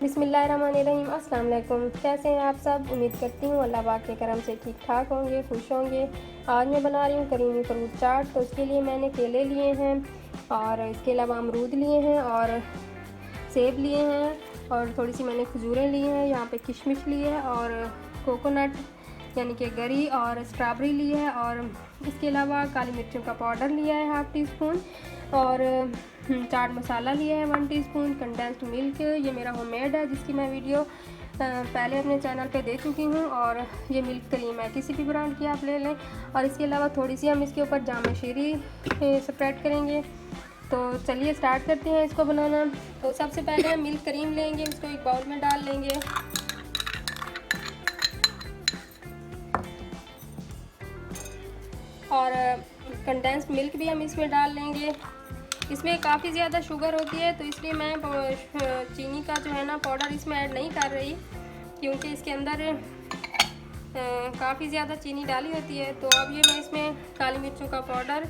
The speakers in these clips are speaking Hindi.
बिस्मिल्लाहिर्रहमानिर्रहीम। अस्सलाम वालेकुम। कैसे हैं आप सब? उम्मीद करती हूँ अल्लाह पाक के करम से ठीक ठाक होंगे, खुश होंगे। आज मैं बना रही हूँ करीमी फ्रूट चाट। तो उसके लिए मैंने केले लिए हैं और इसके अलावा अमरूद लिए हैं और सेब लिए हैं और थोड़ी सी मैंने खजूरें ली हैं। यहाँ पे किशमिश ली है और कोकोनट यानी कि गरी और स्ट्रॉबेरी ली है और इसके अलावा काली मिर्चों का पाउडर लिया है 1/2 टीस्पून और चाट मसाला लिया है 1 टीस्पून। कंडेंस्ड मिल्क ये मेरा होममेड है, जिसकी मैं वीडियो पहले अपने चैनल पे दे चुकी हूँ। और ये मिल्क क्रीम है, किसी भी ब्रांड की आप ले लें। और इसके अलावा थोड़ी सी हम इसके ऊपर जाम शीरी स्प्रेड करेंगे। तो चलिए स्टार्ट करते हैं इसको बनाना। तो सबसे पहले हम मिल्क क्रीम लेंगे, उसको एक बाउल में डाल लेंगे और कंडेंस्ड मिल्क भी हम इसमें डाल लेंगे। इसमें काफ़ी ज़्यादा शुगर होती है, तो इसलिए मैं चीनी का जो है ना पाउडर इसमें ऐड नहीं कर रही, क्योंकि इसके अंदर काफ़ी ज़्यादा चीनी डाली होती है। तो अब ये मैं इसमें काली मिर्चों का पाउडर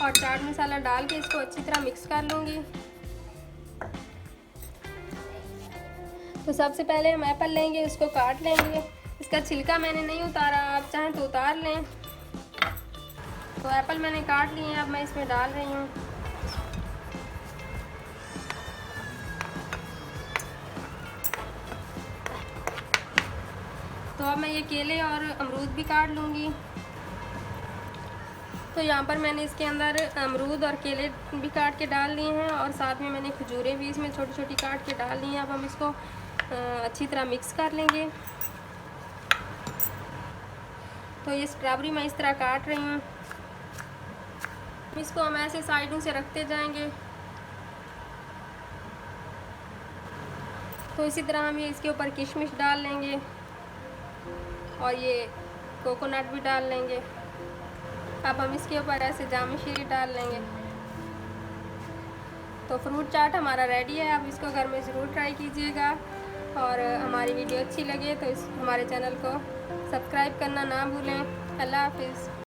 और चाट मसाला डाल के इसको अच्छी तरह मिक्स कर लूँगी। तो सबसे पहले हम एप्पल लेंगे, उसको काट लेंगे। इसका छिलका मैंने नहीं उतारा, आप चाहें तो उतार लें। तो एप्पल मैंने काट लिए हैं, अब मैं इसमें डाल रही हूँ। तो अब मैं ये केले और अमरूद भी काट लूँगी। तो यहाँ पर मैंने इसके अंदर अमरूद और केले भी काट के डाल लिए हैं और साथ में मैंने खजूरें भी इसमें छोटी छोटी काट के डाल ली हैं। अब हम इसको अच्छी तरह मिक्स कर लेंगे। तो ये स्ट्रॉबेरी मैं इस तरह काट रही हूँ, इसको हम ऐसे साइडों से रखते जाएंगे। तो इसी तरह हम ये इसके ऊपर किशमिश डाल लेंगे और ये कोकोनट भी डाल लेंगे। अब हम इसके ऊपर ऐसे जाम शीरी डाल लेंगे। तो फ्रूट चाट हमारा रेडी है। आप इसको घर में ज़रूर ट्राई कीजिएगा और हमारी वीडियो अच्छी लगे तो हमारे चैनल को सब्सक्राइब करना ना भूलें। अल्लाह हाफिज़।